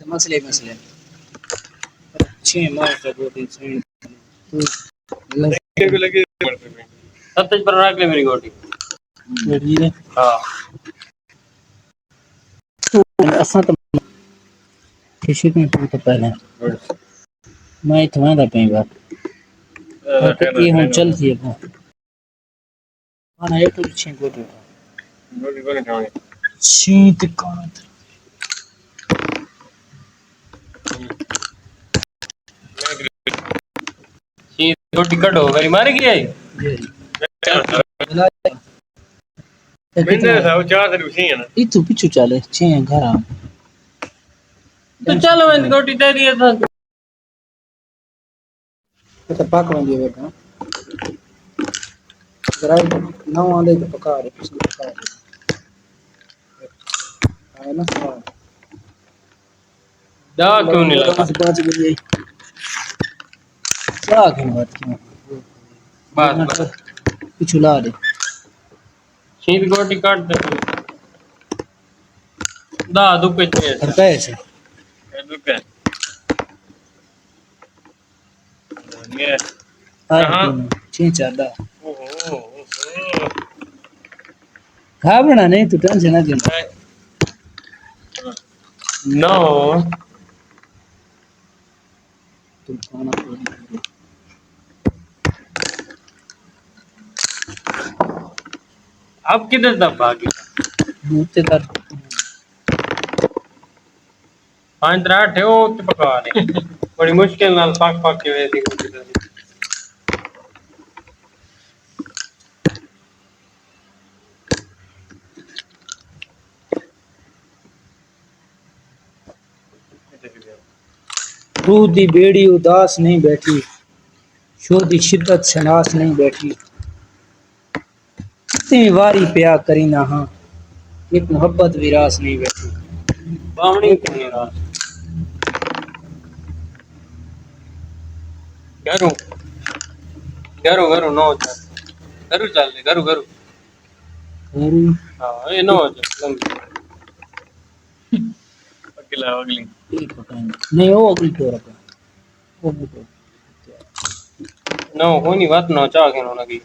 मसले मसले अच्छे मार का गोटी सही लगे लगे सत्तेज पर रख ले मेरी गोटी मेरी ने हां असा तो किसी को तो पहले मैं तुम्हारा पे बात ये हम चलती है हां एक अच्छी गोटी गोली गोली खाओगे शीत कांत ये गोटी कट हो गई मार गई आई मिंदे साहब चार से उसी है ना इतु पिछु चले छे घर आ तो चलो मैं गोटी दे दिया था तो पाक में दिए बेटा जरा ना आंदे तो पका रहे पिछले पका रहे है ना स्वाद दा क्यों नहीं लगा पांच बजे क्या क्यों बात क्यों बस पिछु ला दे शीत गोटी काट दे दा दुपे छे और कैसे दुपे ये कहां छे चादा ओहो घाबरना नहीं तू टेंशन ना ले नो तुम खाना अब किधर दब भागी मुझसे कर 5-8 है वो तो पका रहे बड़ी मुश्किल नाल पाक पाक के वैसी गोटी दे रूह दी बेड़ी उदास नहीं बैठी शो दी शिद्दत शनास नहीं बैठी कितनी वारी प्या करी ना हाँ एक मोहब्बत विरास नहीं बैठी बावणी के रात घरू घरू घरू नो घरू चल दे घरू घरू हां ये नो लंबी अगली एक पता नहीं वो अगली तो रखा वो तो नो कोनी बात नो चा के नो लगी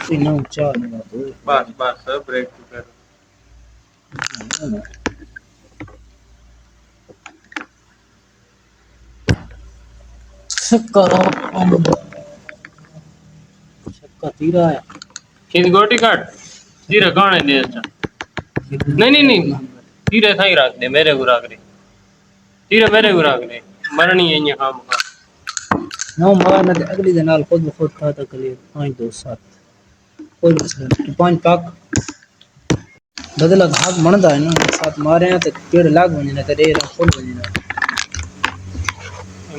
तीनों चार में तो बस बस ब्रेक कर शक्का शक्का तीरा है खींच गोटी काट तीरे काने दे अच्छा नहीं नहीं नहीं तीरे थाई रख दे मेरे को रख दे तीरे मेरे को रख दे मरनी है ये काम का ना मारना ते अगली दिन नाल खुद ब खुद खाता कली 5-2-7 कोई मसला नहीं 5 पाक बदला भाग मनदा है ना साथ मारे हैं तो पेड़ लाग बने ना ते रेरा फुल बने ना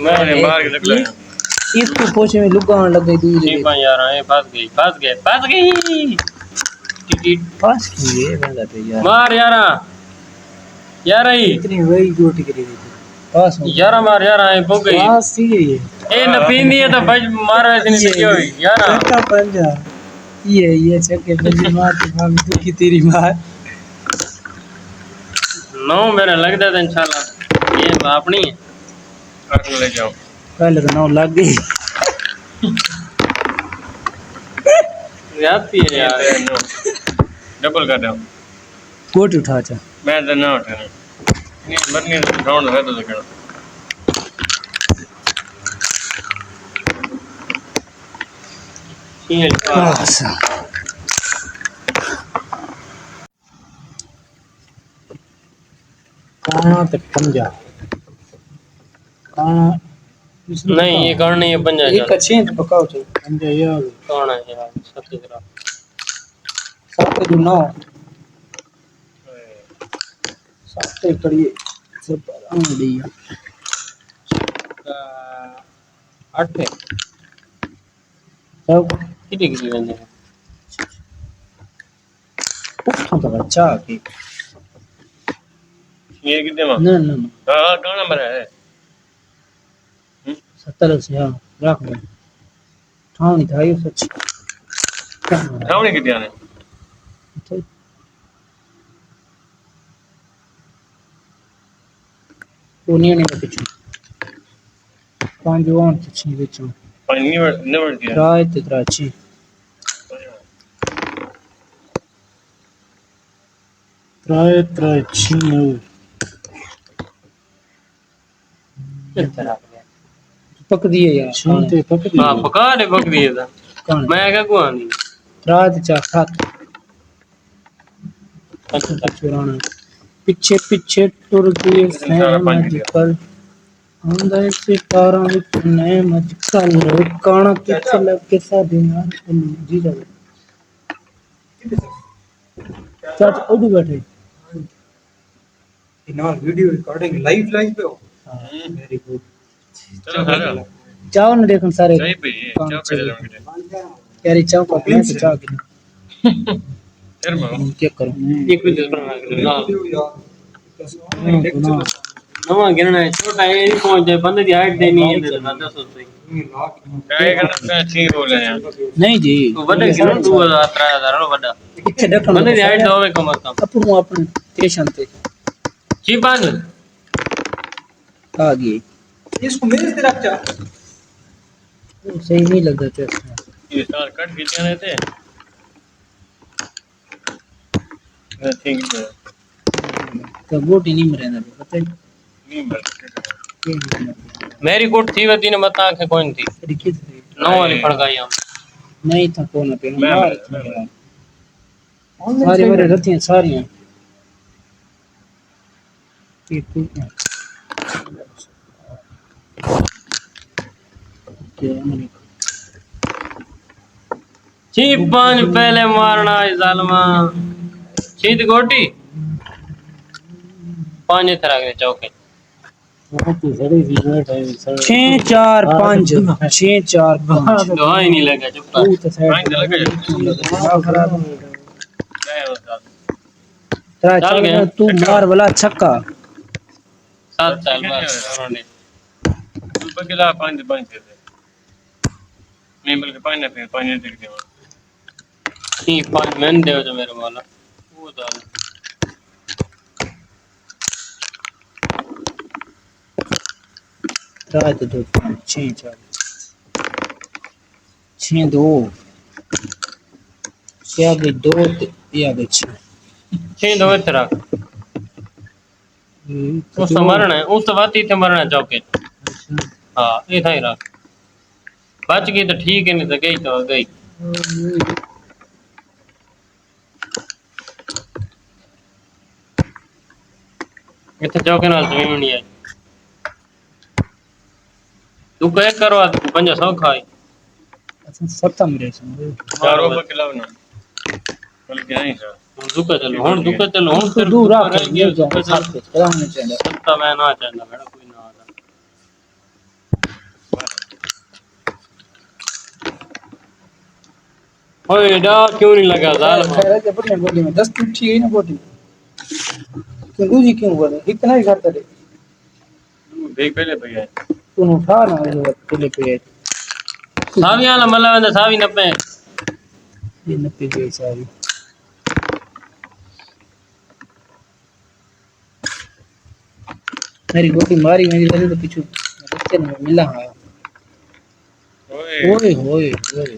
मैंने मार के निकला इसको पोछे में लुगान लग गई दूर ठीक है यार ये फंस गई टिकट पास की है बंदा पे यार मार यारा यार ही इतनी वही गोटी करी थी पास हो यारा मार यारा है भूख गई पास ही है ए न पींदी है तो बज मार ऐसे नहीं सकी हुई यारा का पंजा ये चक्के बजी मार के भाग दुखी तेरी मार नो मेरा लगता था इंशाल्लाह ये अपनी है काट ले जाओ पहले तो नाव लग गई याद है यार डबल कर दो कोट उठा चा मैं तो ना उठाना नहीं मरने राउंड है तो देखना ये काना ते पंजा काना नहीं ये कौन नहीं है पंजा एक अच्छे तो पकाओ चल पंजा ये कौन है यार सबसे खराब सात के 9 सात के करिए सब दिया 8 है सब कितने किसी बंदे हैं उठा तो बच्चा की ये कितने में ना ना हां गाना मरा है 17 से हाँ रख दो ठाव नहीं था ये सच रावणी कितने आने वो नहीं आने का पीछे 5 वन अच्छी बेचो पानी नेवर दिया राय ते अच्छी राय अच्छी कितना पक दिए यार सुनते पक दिए हाँ पका दे पक दिए था कौन मैं क्या कुआ नहीं रात 4 7 अच्छा चुराना पीछे पीछे टुर गए सारा सैन पानी दिया अजकल आंदा सितारा विच नैम अजकल काना किथे लगे साडे यार जी जाओ चाचा उधर बैठे now video recording live पे हो very good चलो सारा चाव न देखन सारे चाय पे ये काम चाय पे चले चलो बेटे यारी चाव का मैं तो चाव की फिर मैं क्या करूं एक भी दिस बना के ना video ना नवा गिरना है छोटा है नहीं पहुंच जाए बंदे की हाइट देनी है तो दादा सोचते क्या करना है ठीक बोले हैं नहीं जी तो बड़े गिरन 2000 3000 नो बड़ा पीछे देखन बंदे की हाइट दो में कम कम अपनो अपन स्टेशन पे ची पान आ गई इसको मेरे से रखा सही नहीं लगा चेस्ट ये सार कट खींचे रहे थे ठीक है तो बोटी नहीं मरे ना पता नहीं मिल मेरी कोट थी वती ने मत आंखें कोई नहीं थी तरीके नौ वाली फड़काई हम नहीं था कौन पे मैं मार मैं सारी मेरे रथियां सारियां ये टूट क्या मैंने ची पांच पहले मारना है जालमा चीत गोटी पांच तरह के चौके 6 4 5 6 4 5 दवा ही नहीं लगा चुप कर तू तो साइड चला गया खराब मैं बता तेरा चल चल गया तू मार वाला छक्का 7 साल बाद उन्होंने तू बगला पांच पांच थे मैं बल्कि पांच दिख गया ची पांच मैंने दे जो मेरे वाला वो दाल तेरा तो 2 5 6 4 6 2 क्या गई 2 या गई 6 ची दो तरह उस तो मरना है उस तो बात ही थे मरना चौके हाँ ये था ही रहा बच गई तो ठीक है नहीं तो गई तो गई इतने चौके नाल जमीन नहीं आई तू कह करवा तू 500 खाई अच्छा सत्ता मेरे से चारों बगला ना बल्कि नहीं सर दुका चलो हुन तो दूर आ कर ले जाओ दुका साथ पे तेरा होने चाहिए सत्ता मैं ना चाहता मेरा कोई ना आता ओए डा क्यों नहीं लगा जाल खैर है अपने बॉडी में 10 टूट ठीक है ना बॉडी क्यों दूजी क्यों बोले इतना ही खाता रे देख पहले भैया तू उठा ना ये पहले पे सावी वाला मला वंदा सावी न पे ये न पे गई सारी मेरी गोटी मारी मेरी वजह तो पीछू बच्चे ने मिला है ओए ओए होए होए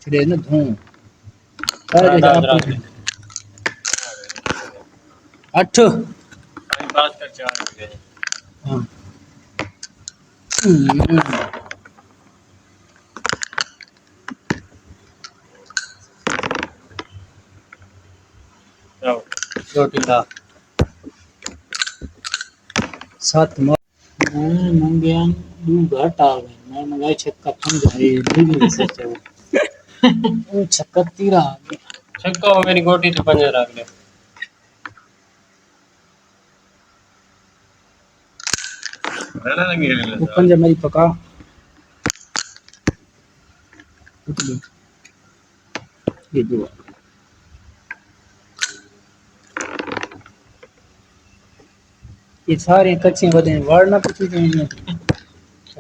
चले ना धूम सारे आप 8 पानी पास कर चार गए हां जाओ रोटी था 7 मैं मंगया दू घाट आ गए मैं मंगाई छक्का 5 है नहीं से वो छक्का 13 आ गया छक्का मेरी गोटी से पंजे रख ले रहना लगे वो पंजा मेरी पका उतली ये दो ये सारी कच्ची बदे वाड़ना पची जाए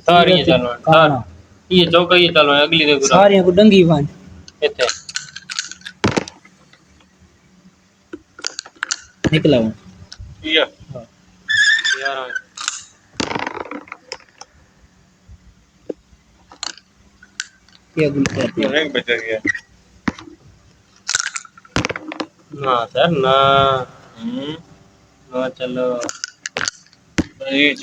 सारी ये चलो सार ये चौका ये चलो अगली देखो सारी को डंगी बांध इतने निकला हूं ये यार ये गुल करती है एक बच गया ना सर ना हम्म ना चलो ये